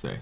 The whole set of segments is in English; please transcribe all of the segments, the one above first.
Say.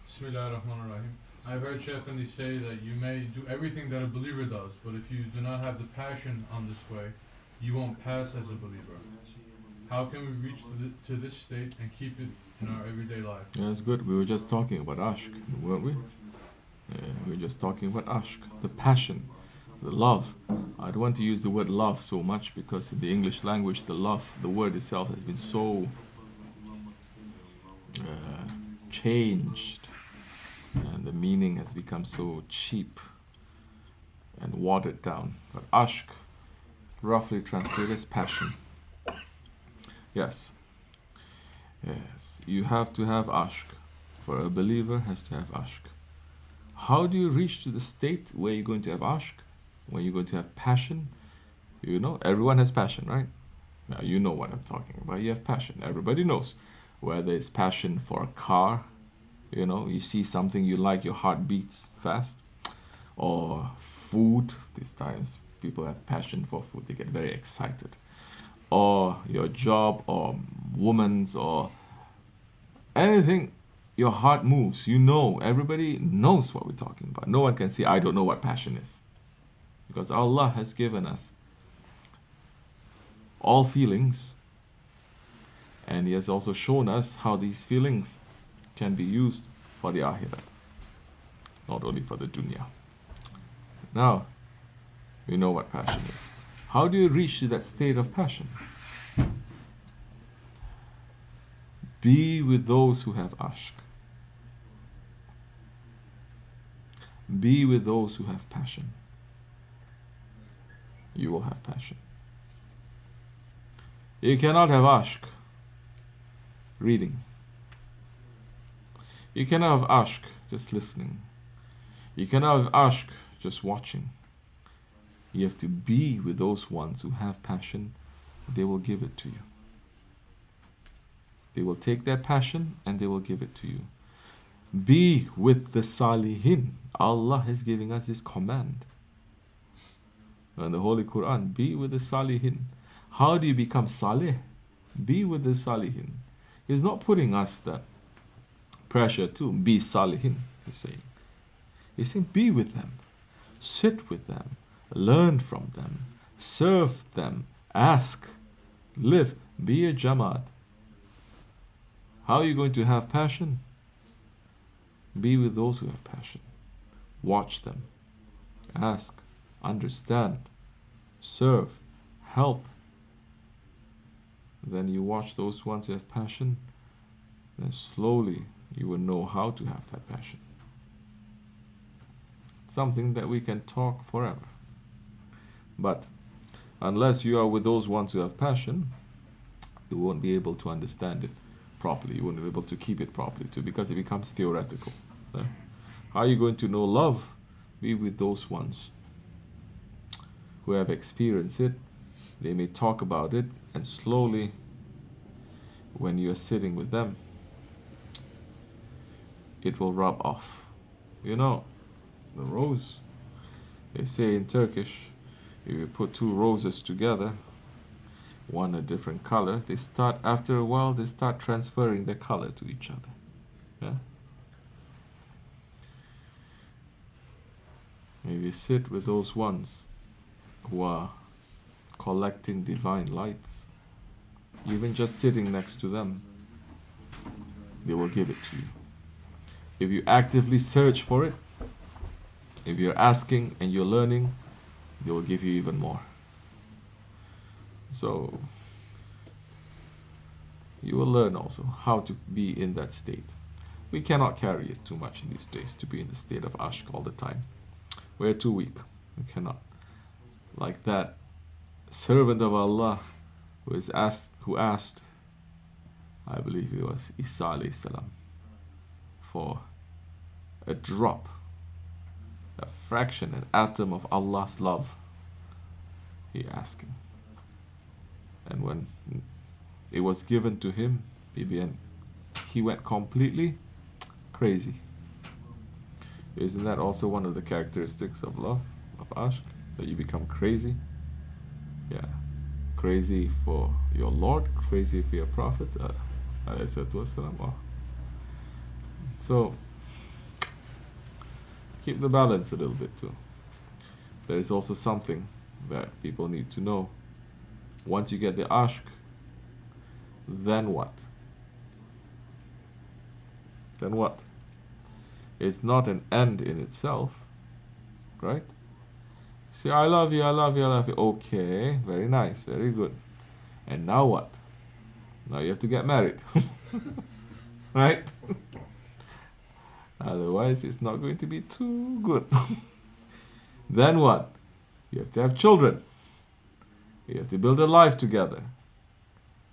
Bismillahirrahmanirrahim. I've heard Shaykh Effendi say that you may do everything that a believer does, but if you do not have the passion on display, you won't pass as a believer. How can we reach to this state and keep it in our everyday life? Yeah, that's good. We were just talking about Ashq, weren't we? Yeah, we were just talking about Ashq, the passion, the love. I don't want to use the word love so much because in the English language, the love, the word itself has been so changed, and the meaning has become so cheap and watered down. But Ashq, roughly translated as passion. Yes. Yes. You have to have Ashq. For a believer has to have Ashq. How do you reach to the state where you're going to have Ashq? When you're going to have passion? You know, everyone has passion, right? Now you know what I'm talking about. You have passion. Everybody knows. Whether it's passion for a car, you know, you see something you like, your heart beats fast. Or food. These times people have passion for food. They get very excited. Or your job, or woman's, or anything, your heart moves. You know, everybody knows what we're talking about. No one can say, I don't know what passion is. Because Allah has given us all feelings, and He has also shown us how these feelings can be used for the Akhirah, not only for the dunya. Now, we know what passion is. How do you reach to that state of passion? Be with those who have Ashq. Be with those who have passion. You will have passion. You cannot have Ashq reading. You cannot have Ashq just listening. You cannot have Ashq just watching. You have to be with those ones who have passion. They will give it to you. They will take their passion and they will give it to you. Be with the Salihin. Allah is giving us this command. In the Holy Quran, be with the Salihin. How do you become Salih? Be with the Salihin. He's not putting us that pressure to be Salihin, He's saying. He's saying be with them. Sit with them. Learn from them. Serve them. Ask. Live. Be a Jamaat. How are you going to have passion? Be with those who have passion. Watch them. Ask. Understand. Serve. Help. Then you watch those ones who have passion. Then slowly you will know how to have that passion. Something that we can talk forever. But unless you are with those ones who have passion, you won't be able to understand it properly. You won't be able to keep it properly too, because it becomes theoretical. How are you going to know love? Be with those ones who have experienced it. They may talk about it, and slowly, when you are sitting with them, it will rub off. You know, the rose, they say in Turkish, if you put two roses together, one a different color, they start, after a while, they start transferring their color to each other. Yeah? If you sit with those ones who are collecting divine lights, even just sitting next to them, they will give it to you. If you actively search for it, if you're asking and you're learning, they will give you even more. So you will learn also how to be in that state. We cannot carry it too much in these days to be in the state of Ashq all the time. We're too weak. We cannot. Like that servant of Allah who asked, I believe it was Isa alayhi salam, for a drop, a fraction, an atom of Allah's love. He asked him. And when it was given to him, he went completely crazy. Isn't that also one of the characteristics of love, of Ashq? That you become crazy? Yeah. Crazy for your Lord, crazy for your Prophet, So keep the balance a little bit too. There is also something that people need to know. Once you get the ashq, then what? Then what? It's not an end in itself, right? Say, I love you, I love you, I love you. Okay, very nice, very good. And now what? Now you have to get married. Right? Otherwise, it's not going to be too good. Then what? You have to have children. You have to build a life together.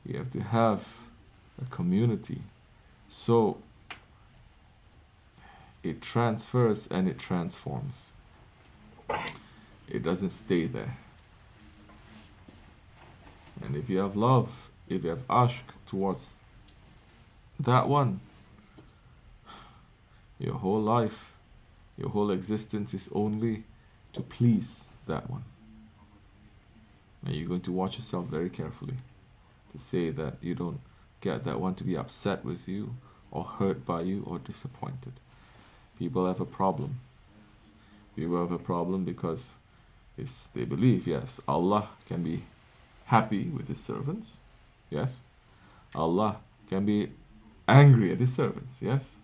You have to have a community. So it transfers and it transforms. It doesn't stay there. And if you have love, if you have ashq towards that one, your whole life, your whole existence is only to please that one. And you're going to watch yourself very carefully to say that you don't get that one to be upset with you or hurt by you or disappointed. People have a problem. People have a problem because they believe, yes, Allah can be happy with His servants. Yes. Allah can be angry at His servants. Yes.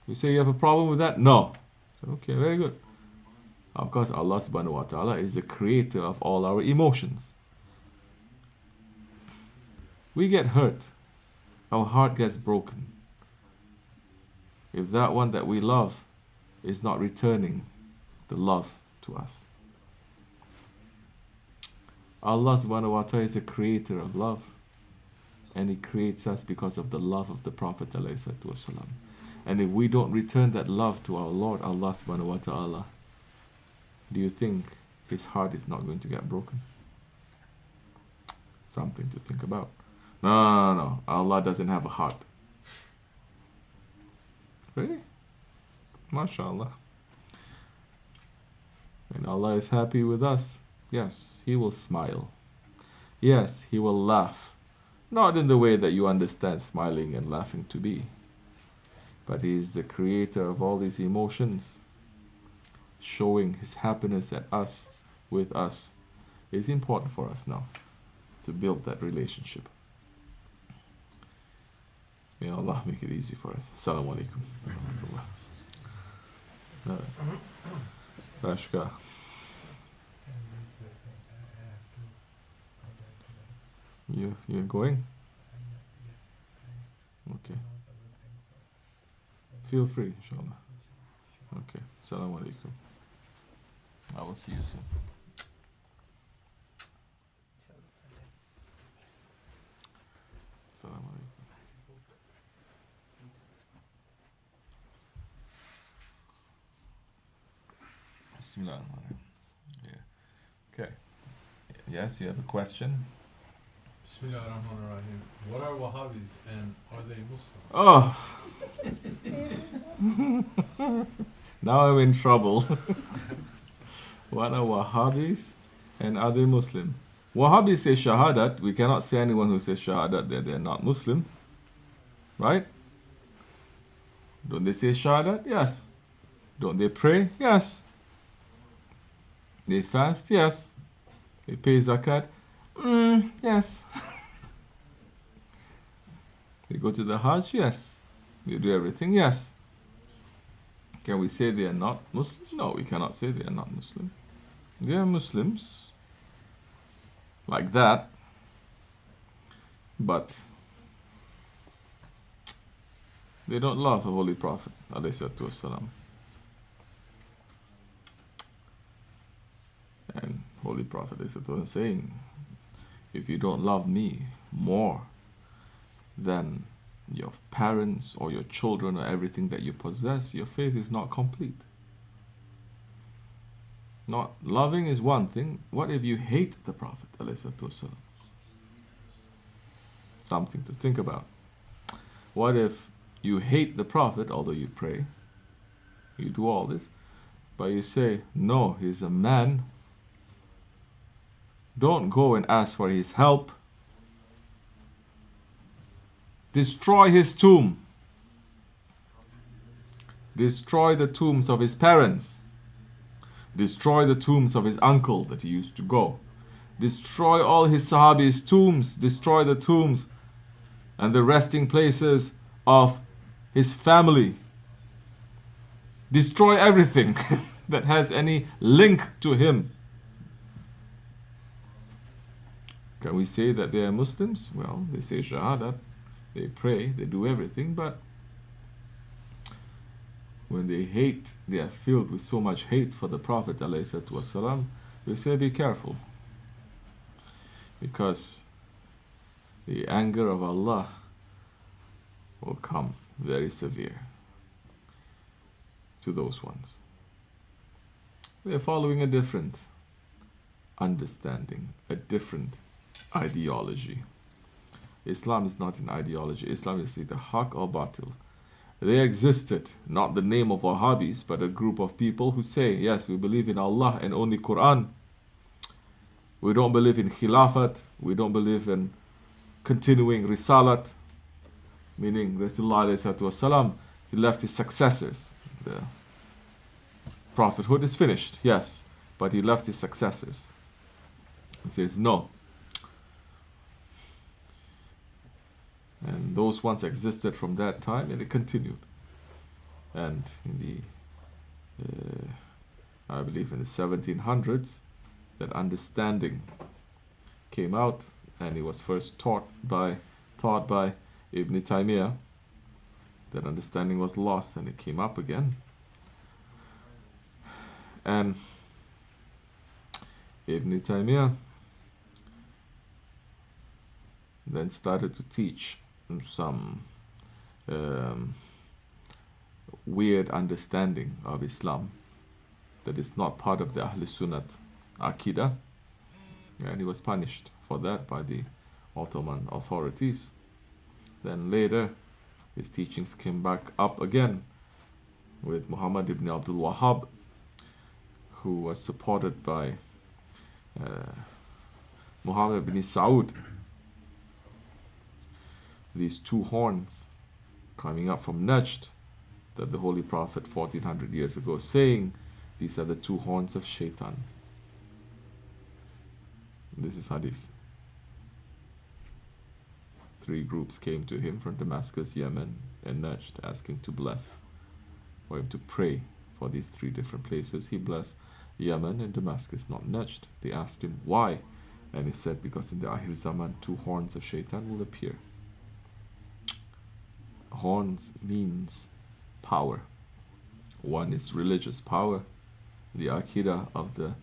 You say you have a problem with that? No. Okay, very good. Of course, Allah subhanahu wa ta'ala is the creator of all our emotions. We get hurt. Our heart gets broken. If that one that we love is not returning the love to us. Allah subhanahu wa ta'ala is the creator of love. And He creates us because of the love of the Prophet ﷺ. And if we don't return that love to our Lord, Allah subhanahu wa ta'ala, do you think His heart is not going to get broken? Something to think about. No. Allah doesn't have a heart. Really? MashaAllah. When Allah is happy with us, yes, He will smile. Yes, He will laugh. Not in the way that you understand smiling and laughing to be. But He is the creator of all these emotions. Showing His happiness at us, with us, is important for us now to build that relationship. May Allah make it easy for us. Assalamu alaikum. Ashq. You're going? Okay. Feel free, inshallah. Okay. Assalamu alaikum. I will see you soon. Assalamu alaikum. Bismillah. Yeah. Okay. Yes, you have a question? Bismillah ar-Rahman ar-Rahim. What are Wahhabis and are they Muslim? Oh! Now I'm in trouble. What are Wahhabis and are they Muslim? Wahhabis say Shahadat. We cannot say anyone who says Shahadat that they're not Muslim. Right? Don't they say Shahadat? Yes. Don't they pray? Yes. They fast? Yes. They pay zakat? Yes. They go to the Hajj? Yes. They do everything? Yes. Can we say they are not Muslim? No, we cannot say they are not Muslim. They are Muslims. Like that. But they don't love the Holy Prophet ﷺ. And Holy Prophet ﷺ saying, if you don't love me more than your parents or your children or everything that you possess, your faith is not complete. Not loving is one thing. What if you hate the Prophet ﷺ? Something to think about. What if you hate the Prophet, although you pray, you do all this, but you say, no, he's a man. Don't go and ask for his help. Destroy his tomb. destroy the tombs of his parents, destroy the tombs of his uncle that he used to go, destroy all his Sahabis' tombs, destroy the tombs and the resting places of his family, destroy everything that has any link to him. Can we say that they are Muslims? Well, they say Shahadat, they pray, they do everything, but when they hate, they are filled with so much hate for the Prophet ﷺ, we say be careful, because the anger of Allah will come very severe to those ones. We are following a different understanding, a different ideology. Islam is not an ideology. Islam is either haq or batil. They existed, not the name of Wahhabis, but a group of people who say, yes, we believe in Allah and only Quran. We don't believe in khilafat. We don't believe in continuing risalat, meaning Rasulullah, he left his successors. The prophethood is finished, yes, but he left his successors. He says no. And those ones existed from that time, and it continued. And in the, I believe in the 1700s, that understanding came out, and it was first taught by Ibn Taymiyyah. That understanding was lost, and it came up again. And Ibn Taymiyyah then started to teach some weird understanding of Islam that is not part of the Ahl Sunnat Aqidah, and he was punished for that by the Ottoman authorities. Then later his teachings came back up again with Muhammad ibn Abdul Wahhab, who was supported by Muhammad ibn Saud. These two horns coming up from Najd, that the Holy Prophet 1400 years ago saying, these are the two horns of Shaitan. This is hadith. 3 groups came to him from Damascus, Yemen, and Najd, asking to bless, for him to pray for these 3 different places. He blessed Yemen and Damascus, not Najd. They asked him why, and he said, because in the Akhir Zaman 2 horns of Shaitan will appear. Horns means power. One is religious power, the Aqidah of the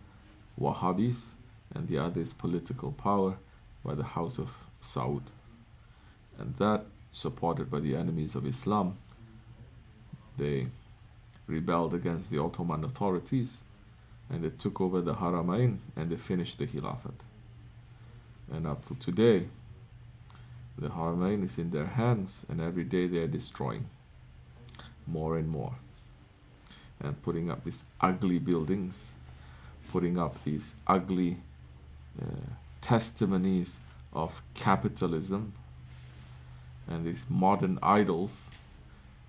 Wahhabis, and the other is political power by the House of Saud. And that, supported by the enemies of Islam, they rebelled against the Ottoman authorities, and they took over the Haramain, and they finished the Khilafat. And up to today, the Haramain is in their hands, and every day they are destroying more and more, and putting up these ugly buildings, putting up these ugly testimonies of capitalism, and these modern idols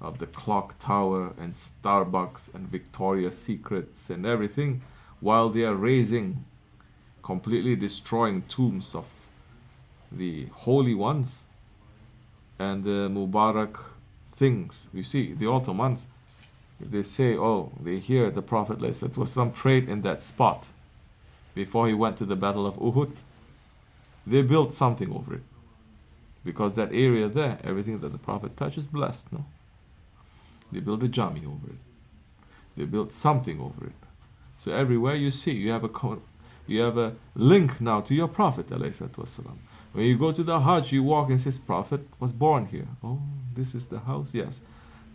of the clock tower and Starbucks and Victoria's Secrets and everything, while they are raising, completely destroying tombs of the holy ones and the Mubarak things. You see, the Ottomans, if they say, oh, they hear the Prophet ﷺ prayed in that spot before he went to the Battle of Uhud, they built something over it. Because that area there, everything that the Prophet touches, blessed, no? They built a jami over it. They built something over it. So everywhere you see, you have a link now to your Prophet ﷺ. When you go to the Hajj, you walk and says, Prophet was born here. Oh, this is the house? Yes.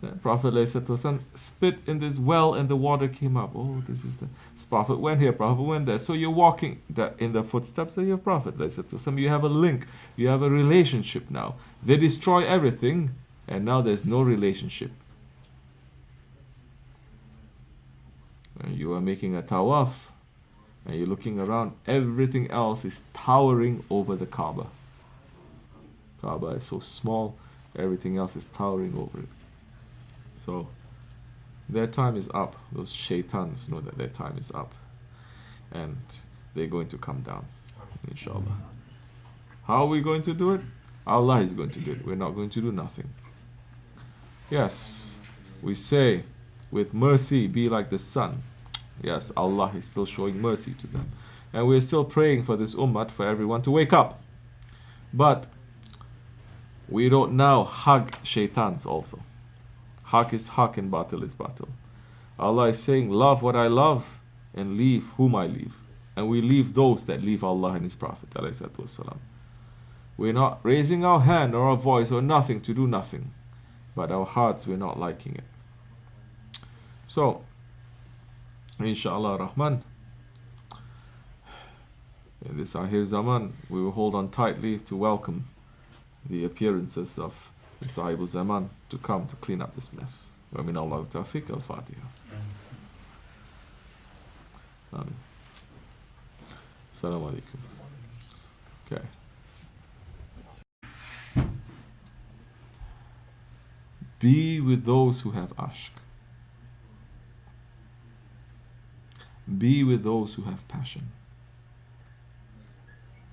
The Prophet ﷺ spit in this well and the water came up. Oh, this is the... Prophet went here, Prophet went there. So you're walking in the footsteps of your Prophet ﷺ. You have a link. You have a relationship now. They destroy everything, and now there's no relationship. And you are making a tawaf, and you're looking around, everything else is towering over the Kaaba. Kaaba is so small, everything else is towering over it. So Their time is up. Those shaitans know that their time is up. And they're going to come down, inshallah. How are we going to do it? Allah is going to do it. We're not going to do nothing. Yes, we say, with mercy be like the sun. Yes, Allah is still showing mercy to them. And we're still praying for this ummah, for everyone to wake up. But we don't now hug shaitans also. Haq is haq and batil is batil. Allah is saying, love what I love and leave whom I leave. And we leave those that leave Allah and His Prophet. We're not raising our hand or our voice or nothing to do nothing. But our hearts, we're not liking it. So, inshallah Rahman, in this Ahir Zaman, we will hold on tightly to welcome the appearances of the Sahibu Zaman to come to clean up this mess. Wa min Allah tawfiq al-Fatiha. Amen. Assalamu alaikum. Okay. Be with those who have ashq. Be with those who have passion.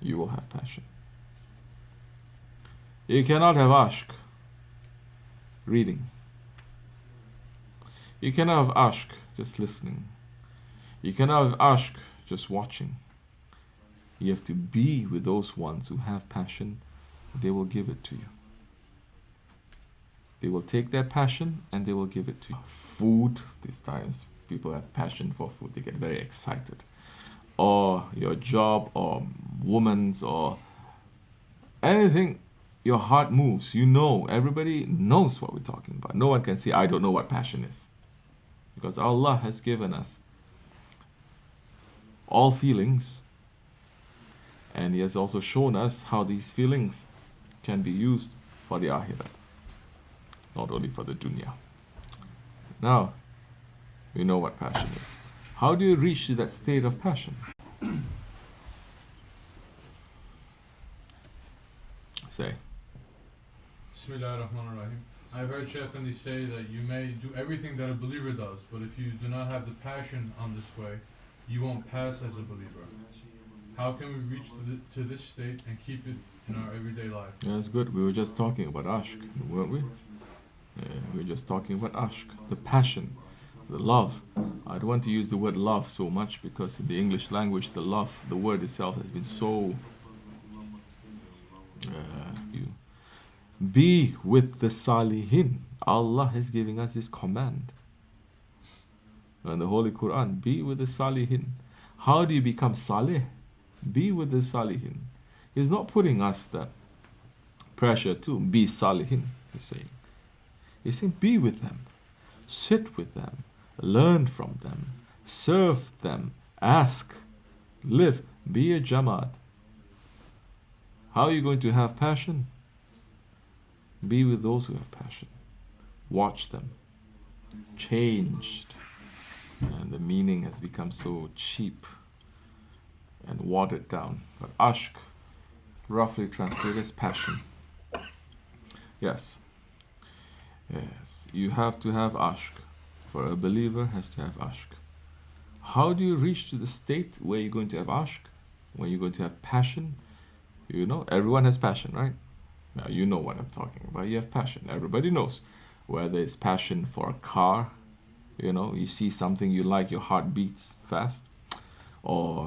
You will have passion. You cannot have ashq reading. You cannot have ashq just listening. You cannot have ashq just watching. You have to be with those ones who have passion. They will give it to you. They will take their passion and they will give it to you. Food, these times people have passion for food. They get very excited. Or your job, or woman's, or anything, your heart moves. You know, everybody knows what we're talking about. No one can say, I don't know what passion is. Because Allah has given us all feelings. And He has also shown us how these feelings can be used for the Akhirah. Not only for the dunya. Now, we know what passion is. How do you reach to that state of passion? Say. Bismillahirrahmanirrahim. I've heard Shaykh Effendi say that you may do everything that a believer does, but if you do not have the passion on this way, you won't pass as a believer. How can we reach to this state and keep it in our everyday life? Yeah, that's good. We were just talking about ashq, weren't we? We were just talking about ashq, the passion, the love. I don't want to use the word love so much because in the English language, the love, the word itself has been so... Be with the salihin. Allah is giving us this command. And the Holy Quran, be with the salihin. How do you become salih? Be with the salihin. He's not putting us that pressure to be salihin, He's saying. He's saying be with them. Sit with them. Learn from them. Serve them. Ask. Live. Be a jamaat. How are you going to have passion? Be with those who have passion. Watch them. Changed. And the meaning has become so cheap and watered down. But ashq, roughly translated as passion. Yes. Yes. You have to have ashq. For a believer has to have ashq. How do you reach to the state where you're going to have ashq? When you're going to have passion? You know, everyone has passion, right? Now you know what I'm talking about. You have passion. Everybody knows. Whether it's passion for a car, you know, you see something you like, your heart beats fast. Or